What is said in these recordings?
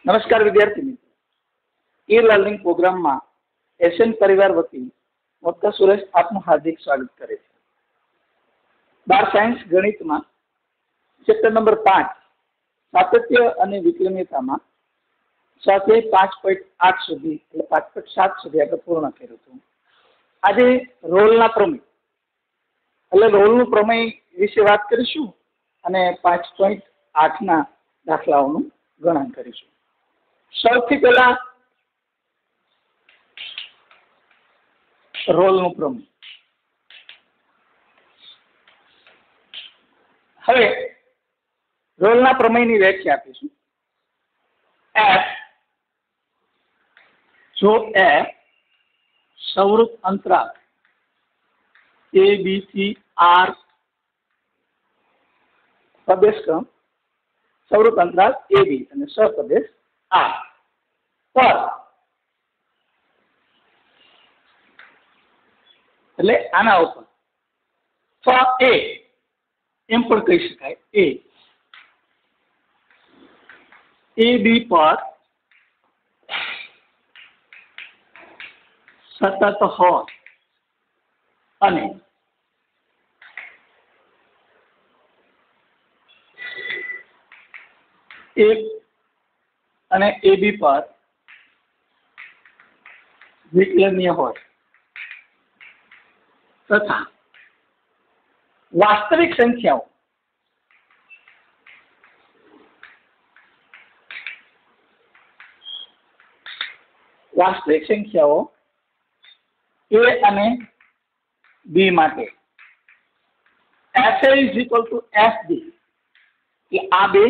નમસ્કાર વિદ્યાર્થી મિત્રો, ઈ લર્નિંગ પ્રોગ્રામમાં એશિયન પરિવાર વતી મોટા સુરેશ આપનું હાર્દિક સ્વાગત કરે છે. 12 સાયન્સ ગણિતમાં ચેપ્ટર નંબર 5 સાતત્ય અને વિકલનીયતામાં સ્વાધ્યાય 5.8 સુધી એટલે 5.7 સુધી આપણે પૂર્ણ કર્યું હતું. આજે રોલના પ્રમેય એટલે રોલનું પ્રમેય વિશે વાત કરીશું અને 5.8 ના દાખલાઓનું ગણન કરીશું. સૌથી પહેલા રોલનું પ્રમેય. હવે રોલના પ્રમેયની વ્યાખ્યા આપીશું. એફ જો એફ સંવૃત અંતરાલ એ બી થી આર પ્રદેશક્રમ સંવૃત અંતરાલ એ બી અને સપ્રદેશ આર પર એટલે આના ઉપર એ એમ પણ કહી શકાય એ બી પર સતત હોય અને એ બી પર વિકલનીય હોય તથા વાસ્તવિક સંખ્યાઓ એ અને બી માટે FA is equal to FB કે આ બે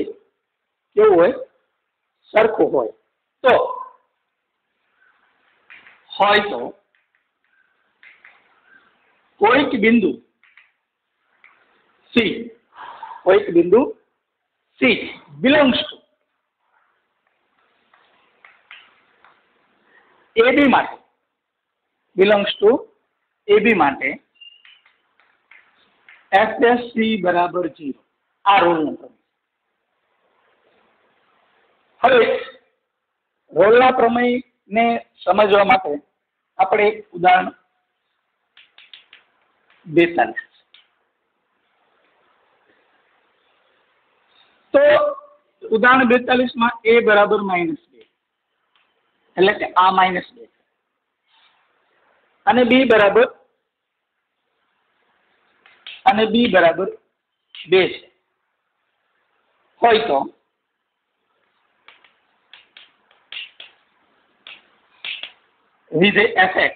કેવું હોય સરખું હોય તો કોઈક બિંદુ C belongs to AB માટે F' C બરાબર 0 આ રોલનો પ્રમેય. હવે રોલના પ્રમેયને સમજવા માટે આપણે એક ઉદાહરણ 42 તો ઉદાહરણ 42 માં a બરાબર -2 એટલે કે આ -2 અને b બરાબર 2 છે હોય તો વિધેય fx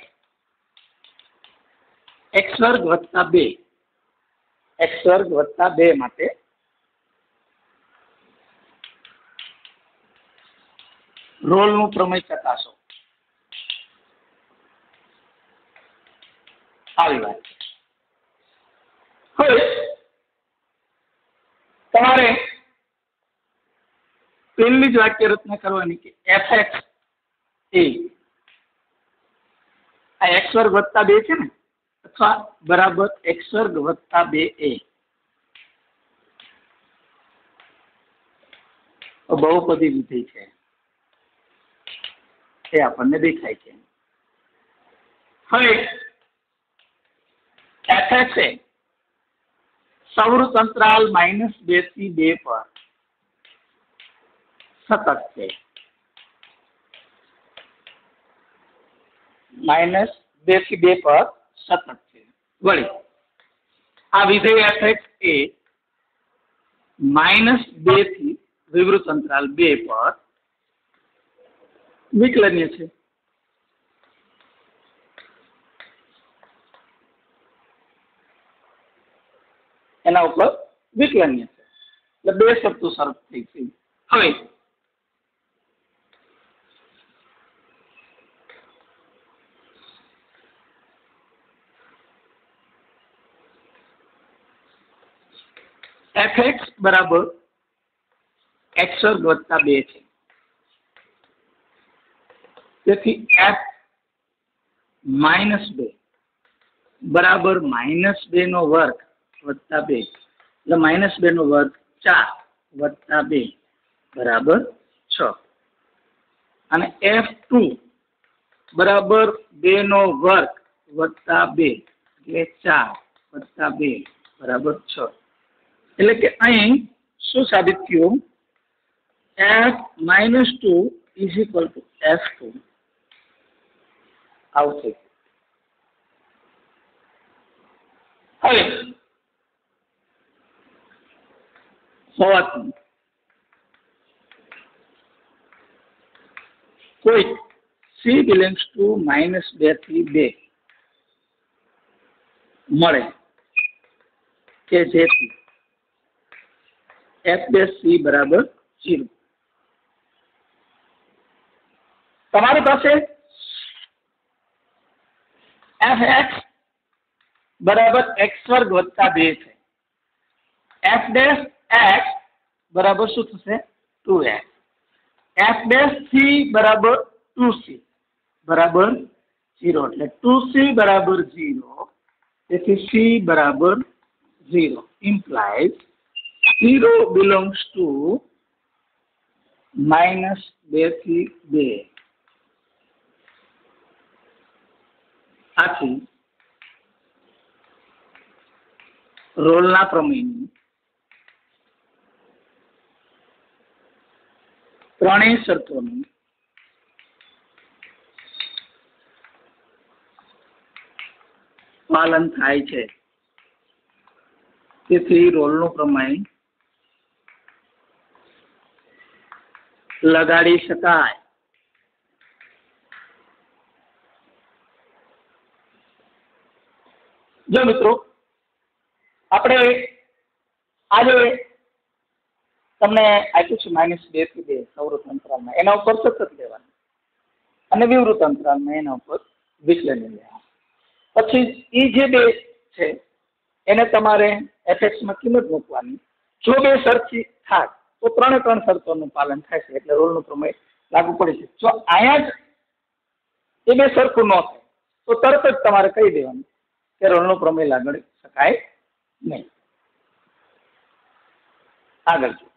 x² + 2 માટે રોલનું પ્રમેય ચકાસો. આવી વાત છે. હવે તમારે પહેલી જ વાક્ય રચના કરવાની કે fx એ આ x² + 2 છે ને અથવા બરાબર x² + 2a બહુપદી વિધેય છે એ આપણને દેખાય છે. હવે fx એ સંવૃત અંતરાલ -2 થી 2 પર સતત છે. -2 થી 2 પર સતત છે. વળી આ વિધેય fx એ -2 થી વિવૃત અંતરાલ 2 પર વિકલનીય છે. એના ઉપર વિકલનીય છે એટલે બે શરતો શરત થઈ છે. હવે fx બરાબર x² + 2 છે. તેથી f -2 બરાબર -2 નો વર્ગ વત્તા 2 એટલે -2 નો વર્ગ 4 વત્તા 2 બરાબર 6. અને F2 બરાબર 2 નો વર્ગ વત્તા 2 એટલે 4 વત્તા 2 બરાબર 6. એટલે કે અહીં શું સાબિત થયું? F-2 is equal to F2. આવું થઈ ગયું. હવે હોવાથી કોઈ C belongs to -2 થી 2 મળે કે જેથી F' C બરાબર 0. તમારી પાસે fx બરાબર x² વત્તા 2 છે. f' બરાબર શું થશે? 2x. f' c બરાબર 2c બરાબર 0. એટલે 2c બરાબર 0. તેથી c બરાબર 0 implies 0 belongs to -2 થી 2. આથી રોલના પ્રમેયની ત્રણેય શરતોનું પાલન થાય છે. તેથી રોલનું પ્રમેય લગાડી શકાય. જો મિત્રો, આપણે આજે તમને આપ્યું છે -2 થી 2 સૌરથ અંતરાલમાં, એના ઉપર સતત લેવાનું અને વિવૃત અંતરાલમાં એના ઉપર વિચલન લેવાનું. પછી એ જે 2 છે એને તમારે fx માં કિંમત મૂકવાની. જો 2 સરખી થાય તો 3 શરતોનું પાલન થાય છે, એટલે રોલનું પ્રમેય લાગુ પડે છે. જો અહીંયા જ એ 2 સરખું ન થાય તો તરત જ તમારે કહી દેવાનું કે રોલનું પ્રમેય લાગણી શકાય નહીં. આગળ જો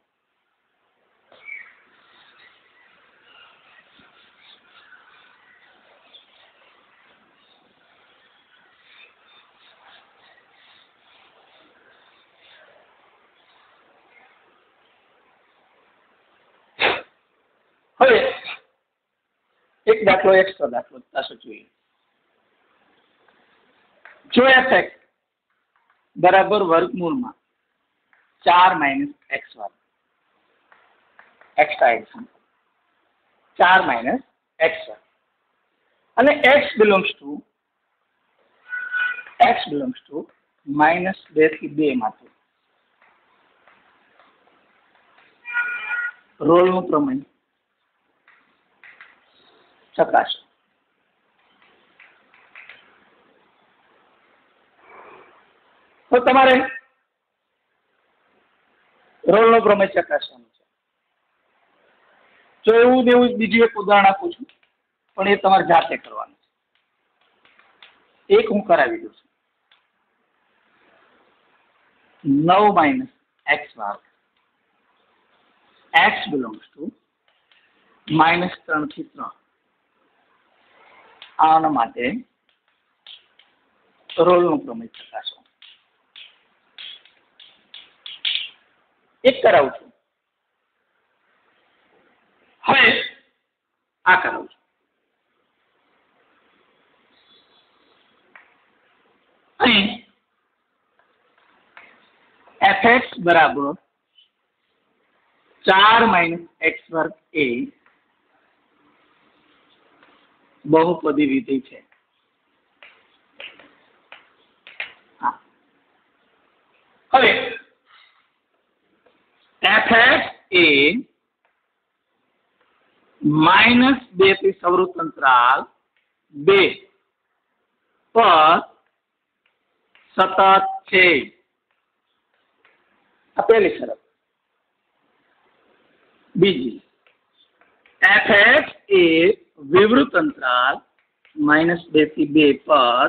હવે એક દાખલો એક્સ્ટ્રા દાખલો પાછો જોઈએ. જો fx બરાબર વર્ગમૂળમાં 4 - x², એક્સ્ટ્રા એક્ઝામ્પલ 4 - x² અને x belongs to -2 થી 2 માંથી રોલનું પ્રમેય ચકાસો. તો તમારે રોલનો પ્રમેય ચકાસવાનું છે. જો એવું બીજું એક ઉદાહરણ આપું છું, પણ એ તમારે જાતે કરવાનું છે. એક હું કરાવી દઉં છું. 9 - x², x belongs to -3 થી 3. આના માટે રોલનું પ્રમેય ચકાસો. એક કરાવું છું. હવે આ કરાવું છું. અહીં fx બરાબર 4 - x² એ બહુપદી વિધેય છે. હવે fx એ -2 થી સવૃત અંતરાલ 2 પર સતત છે. આ પહેલી શરત. બીજી, fx એ વિવૃત અંતરાલ -2 થી 2 પર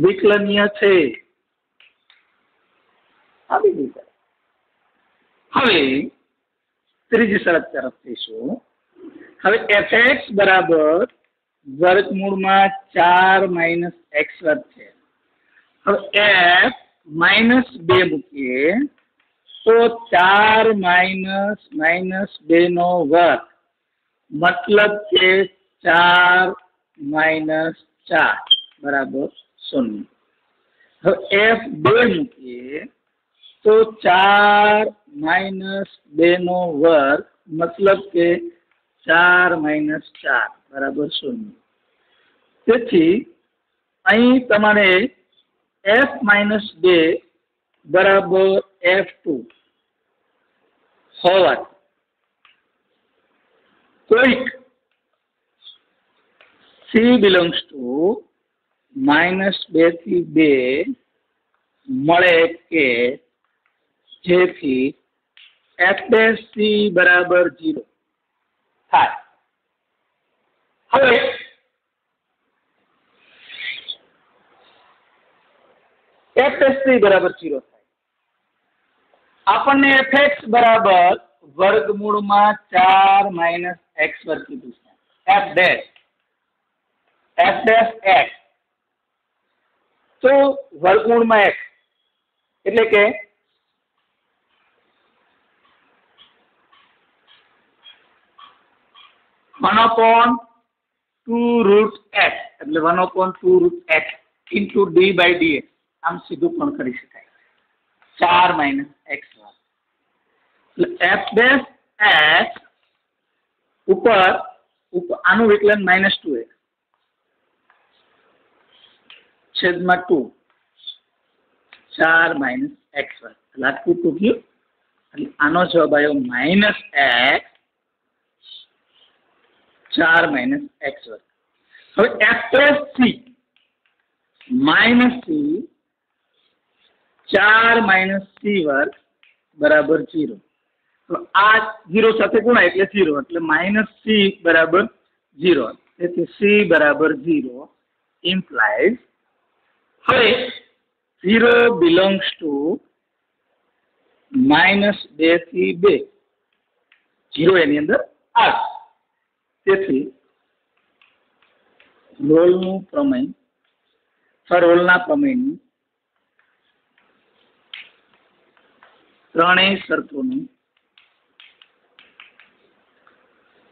વિકલનીય છે. આ બીજી શરત. હવે ત્રીજી શરત તરફ જઈશું. હવે fx બરાબર વર્ગમૂળમાં 4 માઇનસ x વર્ગ છે. હવે f -2 મૂકીએ તો 4 માઇનસ -2 નો વર્ગ મતલબ કે 4 માઇનસ 4 બરાબર 0. હવે f2 મૂકીએ તો 4 માઇનસ 2 નો વર્ગ મતલબ કે 4 માઇનસ 4 બરાબર 0. તેથી અહીં તમારે f -2 બરાબર f2 હોવાથી કોઈક c belongs to -2 થી 2 મળે કે જેથી f' c બરાબર 0 થાય. હવે f' c બરાબર 0 થાય આપણને fx બરાબર વર્ગમૂળમાં 4 માઇનસ x વર્ગ કીધું છે. f' તો વર્ગમૂળમાં x એટલે કે 1/2√x એટલે 1/2√x into d/dx આમ સીધું પણ કરી શકાય. 4 માઇનસ x એટલે f' ઉપર આનું વિકલન -2x છેદમાં 2 4 માઇનસ x વર્ગ એટલે આ 2 ગયું એટલે આનો જવાબ આવ્યો -x 4 માઇનસ x વર્ગ. હવે f' c -c 4 minus c વર્ગ બરાબર 0. તો આ 0 સાથે ગુણાય એટલે 0 એટલે -c બરાબર 0. તેથી c બરાબર 0 implies હવે 0 belongs to -2 થી 2 0 એની અંદર આવે. તેથી રોલના પ્રમેયની ત્રણેય શરતોનું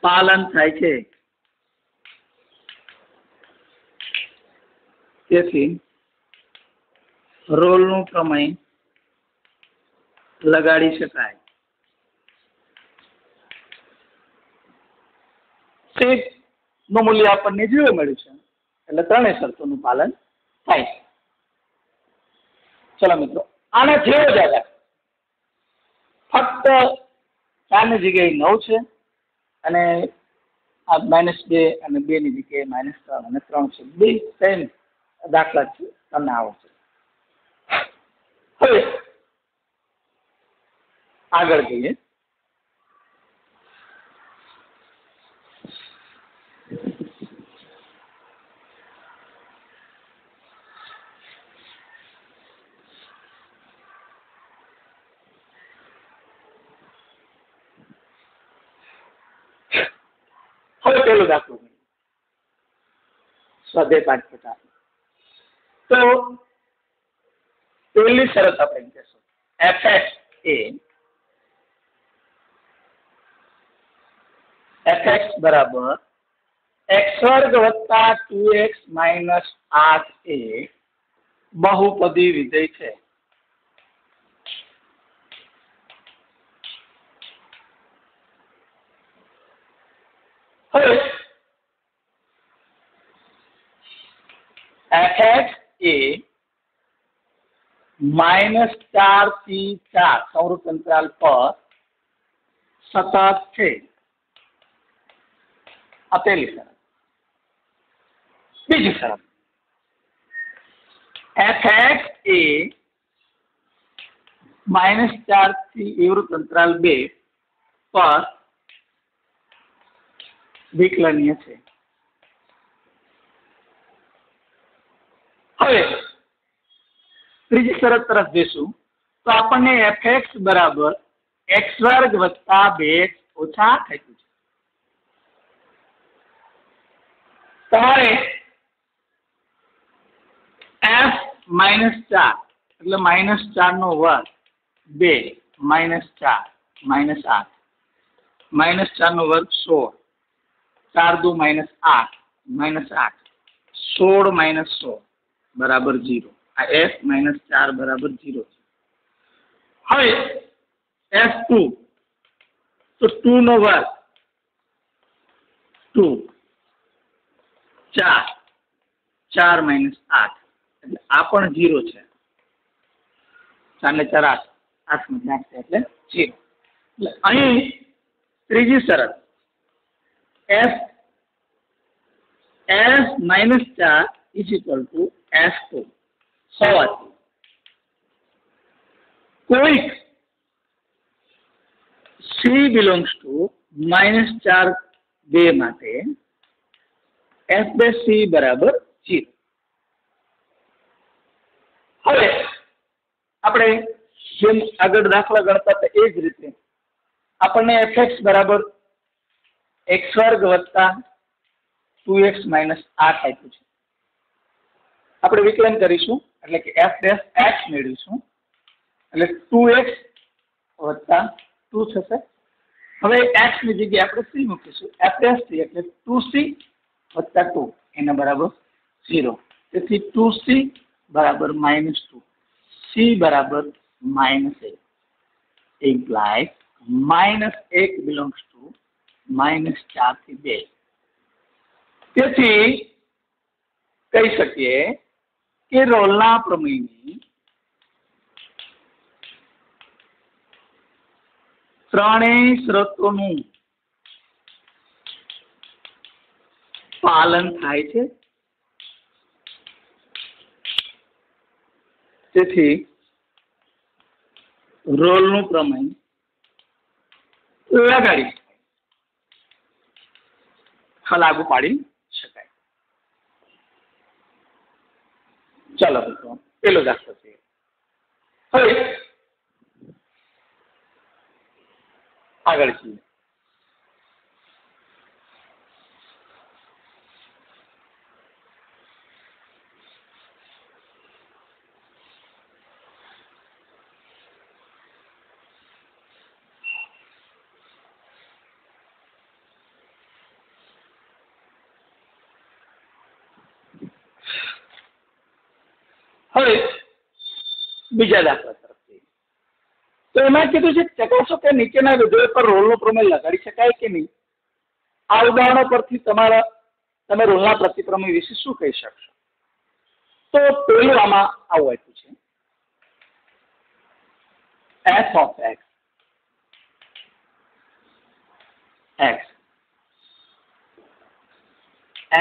પાલન થાય છે. તેથી રોલનું પ્રમેય લગાડી શકાય. નું મૂલ્ય આપણને 0 મળ્યું છે એટલે ત્રણેય શરતોનું પાલન થાય છે. ચલો મિત્રો આના જેવો જ આવે ફક્ત 4 ની જગ્યાએ 9 છે અને આ -2 અને 2 ની જગ્યાએ -3 અને 3 છે. બે સેમ દાખલા છે તમને આવડશે. હવે આગળ જઈએ. હવે પેલો દાખલો સ્વાધ્યાય 5 તો પહેલી શરત આપણે કહેશું fx એ fx બરાબર x² + 2x - 8 એ બહુપદી વિધેય છે. હવે fx એ -4 થી 4 સંવૃત અંતરાલ પર સતત છે. આ પહેલી શરત. બીજી શરત fx એ -4 થી વિવૃત અંતરાલ 2 પર વિકલનીય છે. હવે ત્રીજી શરત તરફ જઈશું તો આપણને fx બરાબર x² + 2x ઓછા 8 આપ્યું છે. તમારે f -4 એટલે -4 નો વર્ગ 2 -4 -8 -4 નો વર્ગ 16 4 2 -8 -8 16 -16 બરાબર 0. આ f -4 બરાબર 0 છે. હવે f2 તો 2 નો વર્ગ 2 4 4 -8 એટલે આ પણ 0 છે. 4 ને 4 8 8 માંથી 8 એટલે 0. એટલે અહીં ત્રીજી શરત f -4 is equal to f2 હોવાથી કોઈક c belongs to -4 2 માટે f dash c બરાબર 0. હવે આપણે જેમ આગળ દાખલા ગણતા હતા એ જ રીતે આપણને fx બરાબર x² વત્તા 2x - 8 આપ્યું છે. આપણે વિકલન કરીશું એટલે કે f dash x મેળવીશું એટલે 2x વત્તા 2 થશે. હવે x ની જગ્યાએ આપણે c મૂકીશું f dash c એટલે 2c વત્તા 2 એના બરાબર 0. તેથી 2c બરાબર -2 c બરાબર -1 implies -1 belongs to -4 થી 2. તેથી કહી શકીએ કે રોલના પ્રમેયની ત્રણેય શરતોનું પાલન થાય છે. તેથી રોલનું પ્રમેય લગાડી શકાય, લાગુ પાડી શકાય. ચાલો મિત્રો પેલો દાખલો છે. હવે આગળ છીએ. હવે બીજા દાખલા તરફ તો એમાં કીધું છે ચકાસો કે નીચેના વિધેય પર રોલનો પ્રમેય લગાડી શકાય કે નહીં. આ ઉદાહરણો પરથી તમે રોલના પ્રતિપ્રમેય વિશે શું કહી શકશો? તો પેલું આમાં આવું આપ્યું છે f of x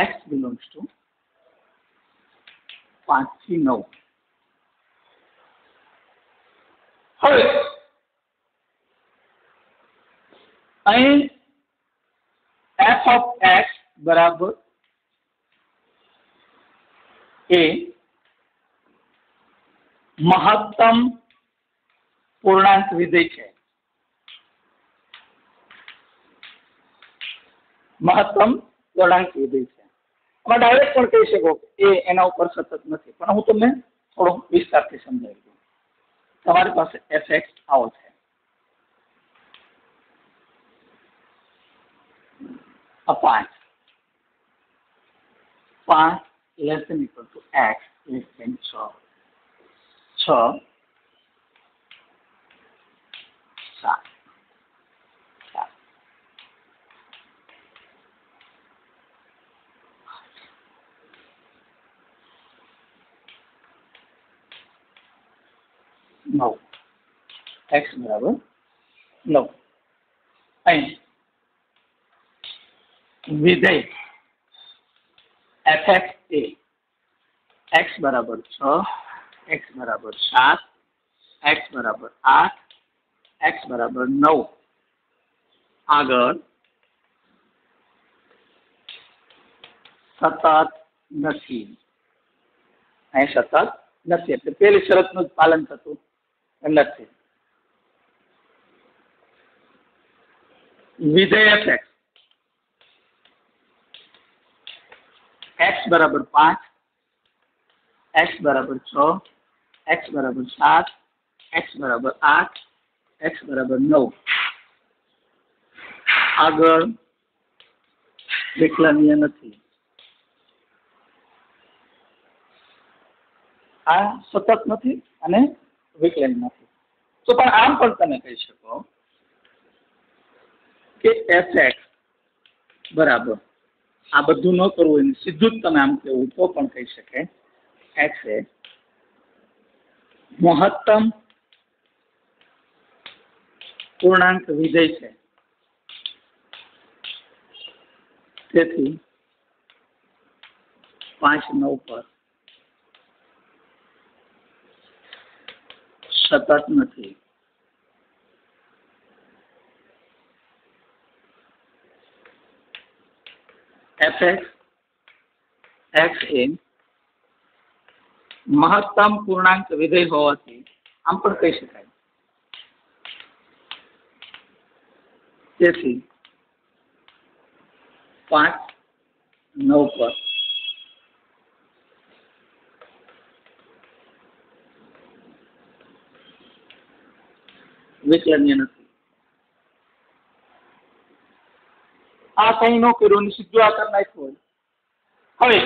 x belongs to 5 થી 9. હવે અહીં f of x બરાબર એ મહત્તમ પૂર્ણાંક વિધેય છે. મહત્તમ પૂર્ણાંક વિધેય છે. આમાં ડાયરેક્ટ પણ કહી શકો એ એના ઉપર સતત નથી, પણ હું તમને થોડો વિસ્તારથી સમજાવી દઉં. તમારી પાસે fx આવો છે, આ 5 less than equal to x less than 6 7 9 x બરાબર 9. અહીં વિધેય fx એ x બરાબર 6 x બરાબર 7 x બરાબર 8 x બરાબર 9 આગળ સતત નથી. અહીં સતત નથી એટલે પેલી શરતનું જ પાલન થતું નથી. विधेय fx x बराबर 5, x बराबर 6, x बराबर 7, x बराबर 8, x बराबर 9 આગળ વિકલનીય નથી. આ સતત નથી અને વિકલન નથી. તો પણ આમ પણ તમે કહી શકો કે fx બરાબર આ બધું ન કરવું હોય સીધું જ તમે આમ કહેવું તો પણ કહી શકે x એ મહત્તમ પૂર્ણાંક વિધેય છે. તેથી 5, 9 પર સતત નથી. fx x એ મહત્તમ પૂર્ણાંક વિધેય હોવાથી આમ પણ કહી શકાય. તેથી 5, 9 પર વિકલનીય નથી. આ કઈ ન કર્યું સીધું આ કરી નાખ્યું હોય. હવે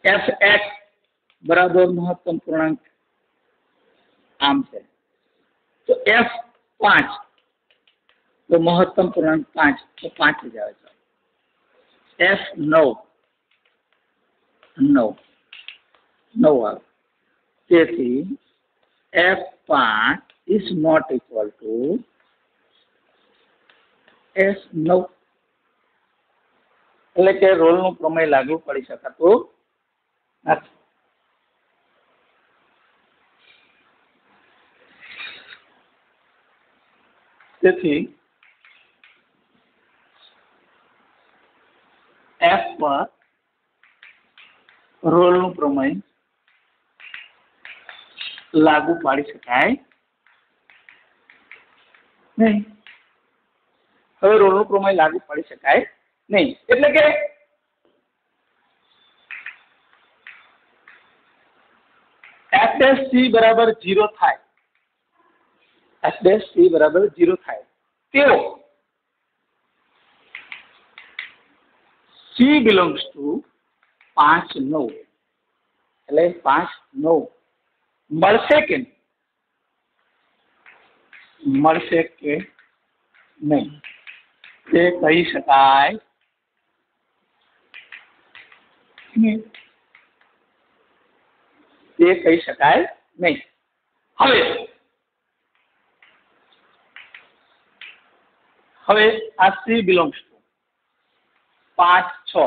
fx બરાબર મહત્તમ પૂર્ણાંક આમ છે તો f5 તો મહત્તમ પૂર્ણાંક 5 તો 5 જ આવે છે. f9 9 આવે. તેથી f5 is not equal to f9 એટલે કે રોલનું પ્રમેય લાગુ પડી શકાતું નથી. તેથી f પર રોલનું પ્રમેય લાગુ પાડી શકાય નહીં. હવે રોલનું પ્રમેય લાગુ પાડી શકાય નહીં એટલે કે f' c બરાબર 0 થાય. f' c બરાબર 0 થાય તેઓ c belongs to 5, 9 એટલે 5, 9 મળશે કે નહીં તે કહી શકાય નહીં. હવે આ c belongs to 5, 6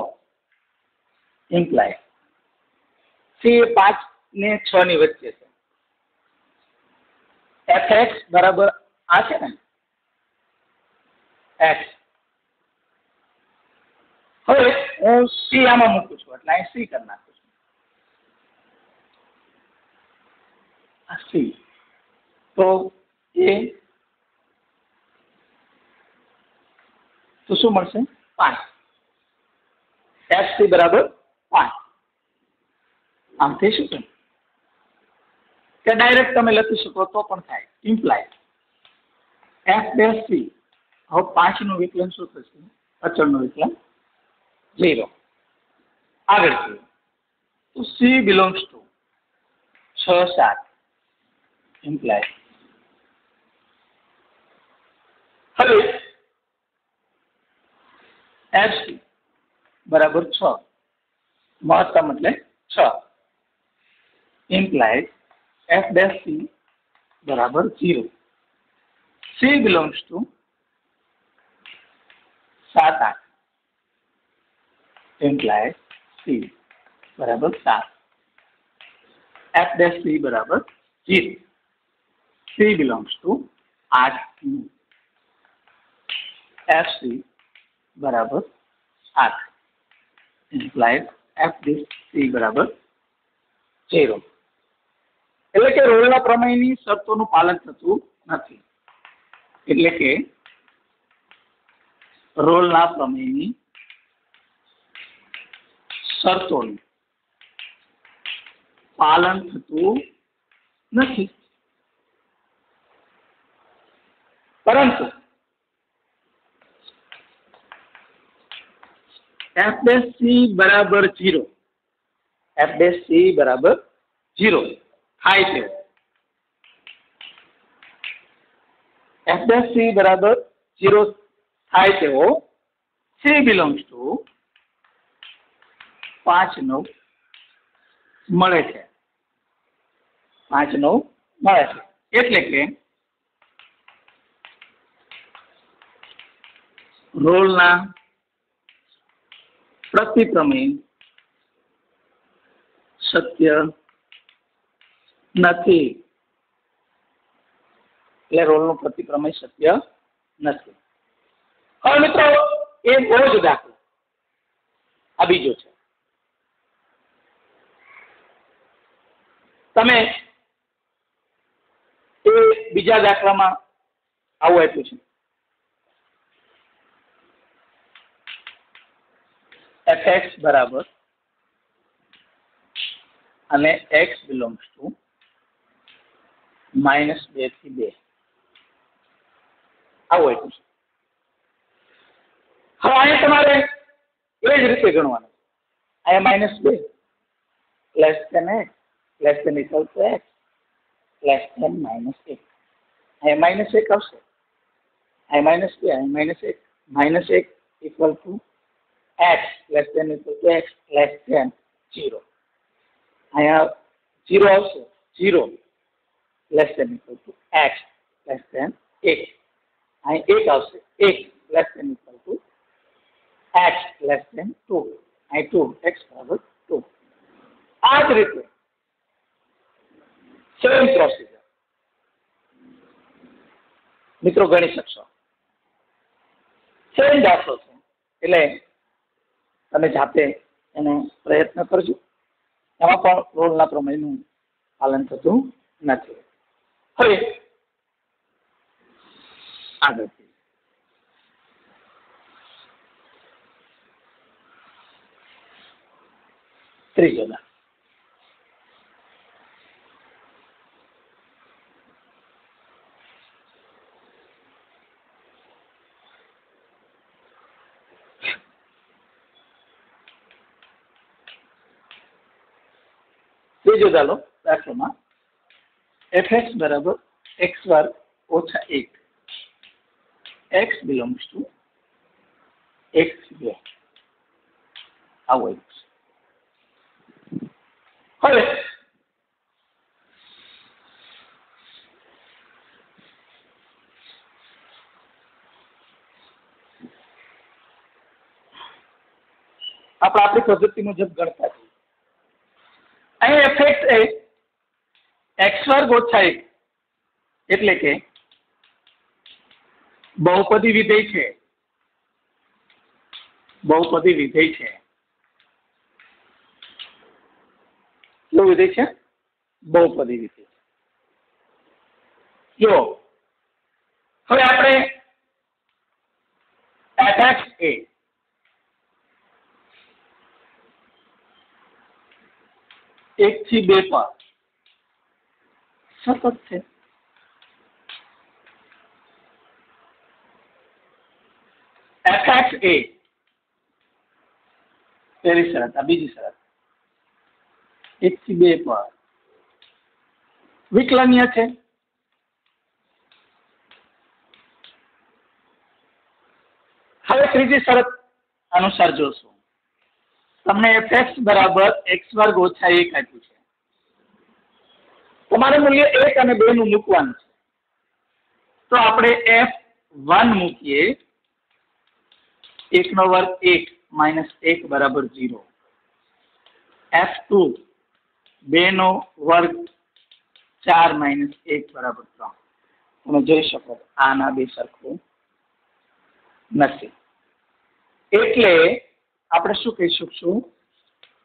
imply c 5 ને 6 ની વચ્ચે છે. fx બરાબર આ છે ને x. હવે હું c આમાં મૂકું છું એટલે અહીં c કરી નાખું છું. આ c તો એ તો શું મળશે 5. fc બરાબર 5. આમથી શું છે કે ડાયરેક્ટ તમે લખી શકો તો પણ થાય. Imply f' c. હવે 5 નું વિકલન શું થશે? અચળનું વિકલન 0. આગળ જોઈએ તો c belongs to 6, 7 ઇમ્પ્લાય. હવે fc બરાબર 6 મહત્તમ એટલે 6 ઇમ્પ્લાય f' c બરાબર 0. c belongs to 7, 8 imply c બરાબર 7 f' c બરાબર 0. c belongs to 8, 9 fc બરાબર 8 ઇમ્પ્લાય f' c બરાબર 0. એટલે કે રોલના પ્રમેયની શરતોનું પાલન થતું નથી. એટલે કે રોલના પ્રમેયની શરતોનું પાલન થતું નથી, પરંતુ f' બરાબર 0 f' બરાબર 0 થાય છે, f' બરાબર 0 થાય તેવો C belongs to 5 9 મળે છે, 5 9 મળે છે, એટલે કે રોલના પ્રતિપ્રમેય સત્ય નથી, એટલે રોલનું પ્રતિપ્રમેય સત્ય નથી. હવે મિત્રો એ બહુ જ દાખલો આ બીજો છે. તમે એ બીજા દાખલામાં આવું આપ્યું છે, fx બરાબર અને x belongs to -2 થી 2 આવું આપ્યું છે. હવે અહીંયા તમારે એ જ રીતે ગણવાનું. અહીંયા -2 less than x less than equal to x less than -1. અહીંયા -1 આવશે, અહીંયા -2 અહીંયા -1 equal to x less than equal to x less than 0. અહીંયા 0 આવશે, 0 less than equal to x less than 1. અહીંયા 1 આવશે, 1 less than equal to x less than 2. અહીં 2 x બરાબર 2. આ જ રીતે સેમ પ્રોસીજર મિત્રો ગણી શકશો. સેમ દાખલો છે, એટલે તમે જાતે એને પ્રયત્ન કરજો. એમાં પણ રોલના પ્રમેયનું પાલન થતું નથી. હવે આગળ ત્રીજો દાખલો. ત્રીજો દાખલામાં fx બરાબર x વર્ગ ઓછા 1 x belongs to x2 આવું છે. હવે આપણી પદ્ધતિ મુજબ ગણતા છીએ. અહીં fx એ x વર્ગ ઓછા 1 એટલે કે બહુપદી વિધેય છે, બહુપદી વિધેય છે. કેવું વિધેય છે? બહુપદી વિધેય. જો હવે આપણે fx એ એક થી 2 પર સતત છે. fx એ પહેલી શરત, આ બીજી શરત, 1 થી 2 પર વિકલનીય છે. હવે ત્રીજી શરત અનુસાર જોશું. તમને fx બરાબર x વર્ગ ઓછા 1 આપ્યું છે. તમારે મૂલ્ય 1 અને 2 નું મૂકવાનું છે. તો આપણે f1 મૂકીએ, 1 નો વર્ગ 1 માઇનસ 1 બરાબર 0. f2 2 નો વર્ગ 4 માઇનસ 1 બરાબર 3. તમે જોઈ શકો આના બે સરખું નથી, એટલે આપણે શું કહી શકશું?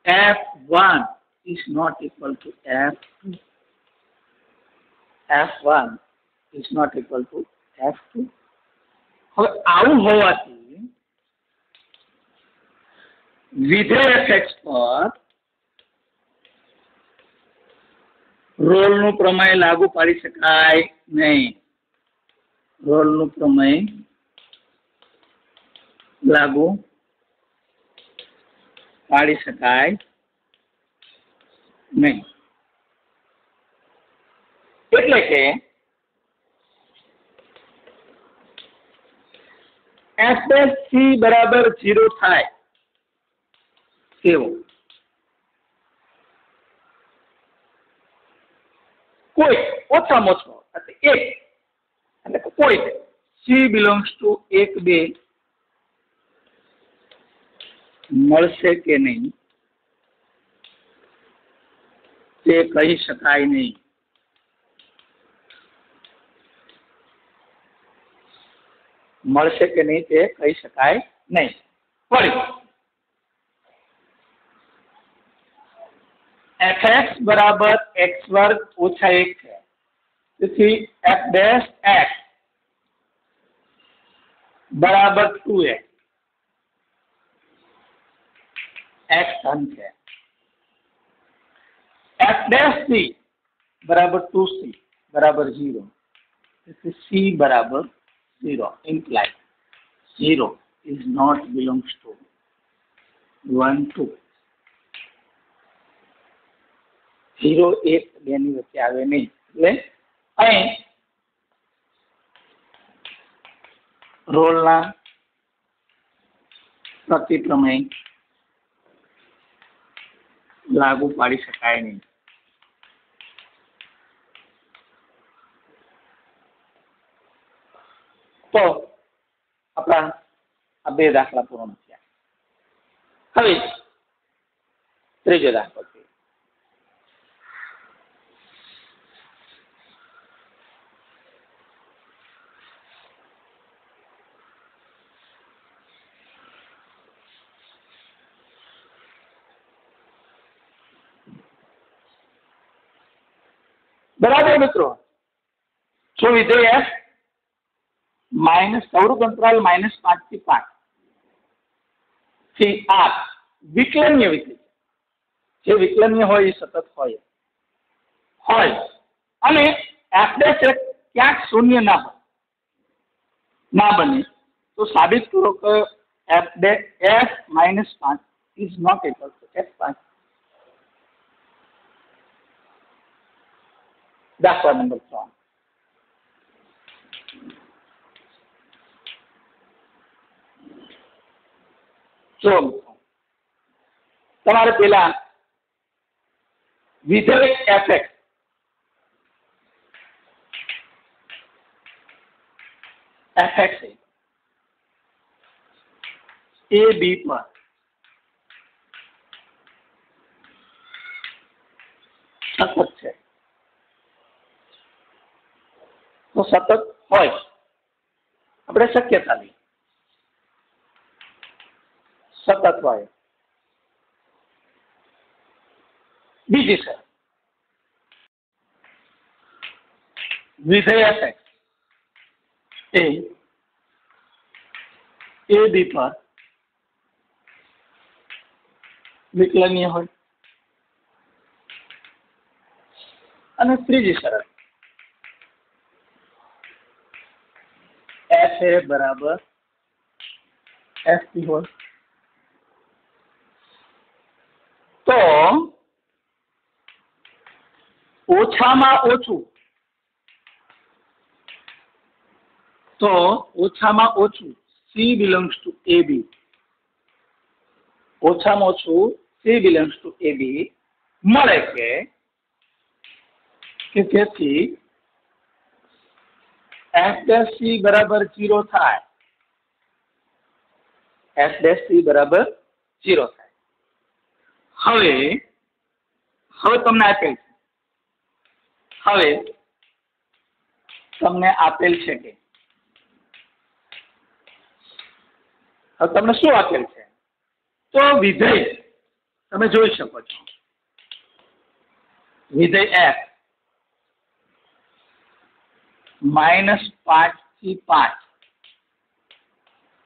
f1 is not equal to f2. f1 is not equal to f2. હવે આવું હોવાથી વિધેય fx પર રોલનું પ્રમેય લાગુ પાડી શકાય નહીં. રોલનું પ્રમેય લાગુ પાડી શકાય નહીં. એટલે કે f' બરાબર 0 થાય તેવો કોઈ ઓછામાં ઓછો એટલે એક એટલે કોઈ c બિલોંગ્સ ટુ 1 2 મળશે કે નહીં તે કહી શકાય નહીં. મળશે કે નહીં તે કહી શકાય નહીં. ફરી fx બરાબર x વર્ગ ઓછા 1 છે. તેથી f' x બરાબર 2x x ધન છે. f' c બરાબર 2c બરાબર 0. તેથી c બરાબર 0 implies 0 is not belongs to 1 2. 0 1 2 ની વચ્ચે આવે નહીં. એટલે અહીં રોલના પ્રતિપ્રમેય લાગુ પાડી શકાય નહીં. તો આપણા આ બે દાખલા પૂર્ણ થયા. હવે ત્રીજો દાખલો છે. બરાબર મિત્રો, જો વિધેય f માઇનસ અવરોધ અંતરાલ -5 થી 5 થી r વિકલનીય વિધેય જે વિકલનીય હોય એ સતત હોય અને f' ક્યાંક શૂન્ય ના બને તો સાબિત કરો કે f -5 is not equal to f5. દાખલા નંબર 3. જો તમારે પેલા વિધેય fx એ બી પર સતત છે. તો સતત હોય આપણે શક્યતા લઈએ સતત હોય. બીજી છે વિધેય fx એ બી પર વિકલનીય હોય. અને ત્રીજી શરત f a બરાબર f p હોય. તો ઓછામાં ઓછું c belongs to ab. ઓછામાં ઓછું c belongs to ab મળે કે તેથી f' c બરાબર 0 થાય. f' c બરાબર 0 થાય. હવે તમને આપેલ છે. હવે તમને આપેલ છે કે હવે તમને શું આપેલ છે? તો વિધેય તમે જોઈ શકો છો. વિધેય f -5 થી 5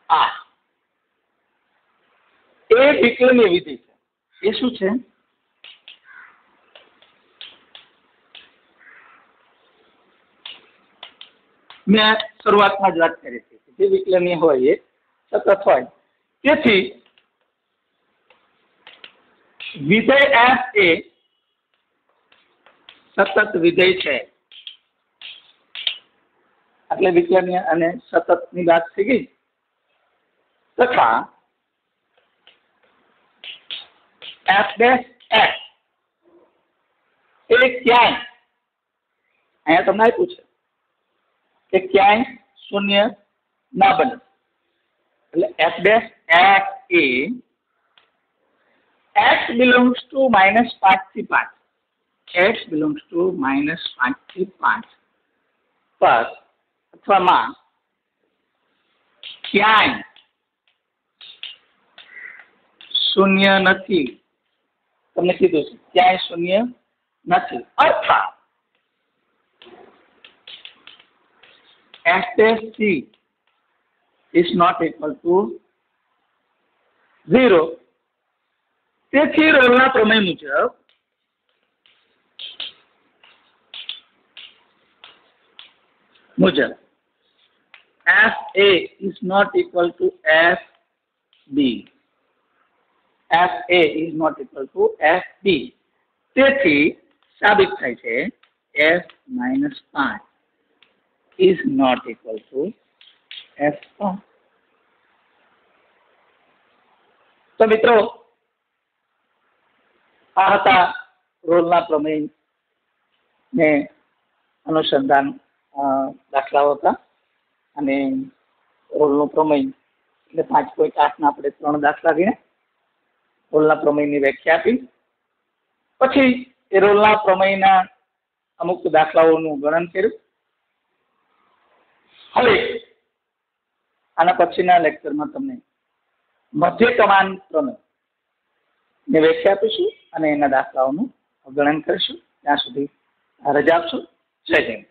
આ એ વિકલનીય વિધિ છે. એ શું છે? મેં શરૂઆતમાં જ વાત કરી હતી જે વિકલનીય હોય એ સતત હોય. તેથી વિધેય f એ સતત વિધેય છે. એટલે વિકલનીય અને સતત ની વાત થઈ ગઈ. તથા f ડેશ x એ ક્યાંય અહીંયા તમને આપ્યું છે કે ક્યાંય શૂન્ય ના બને. એટલે f dash x A x belongs to -5 થી 5, x belongs to -5 થી 5 પર અથવા માં ક્યાંય શૂન્ય નથી. તમને કીધું છે ક્યાંય શૂન્ય નથી. અર્થાત f dash c is not equal to 0. તેથી રોલના પ્રમેય મુજબ f a is not equal to f b. f a is not equal to f b. તેથી સાબિત થાય છે f - 5 is not equal to f1. તો મિત્રો આ હતા રોલના પ્રમેય ને અનુસંધાન દાખલાઓ હતા. અને રોલનો પ્રમેય એટલે 5.8 ના આપણે 3 દાખલા ગણ્યા. રોલના પ્રમેયની વ્યાખ્યા આપી. પછી એ રોલના પ્રમેયના અમુક દાખલાઓનું ગણન કર્યું. હવે આના પછીના લેક્ચરમાં તમને મધ્ય કમાન પ્રમેય ને વ્યાખ્યા આપીશું અને એના દાખલાઓનું ગણન કરીશું. ત્યાં સુધી રજા આપશો. જય હિન્દ.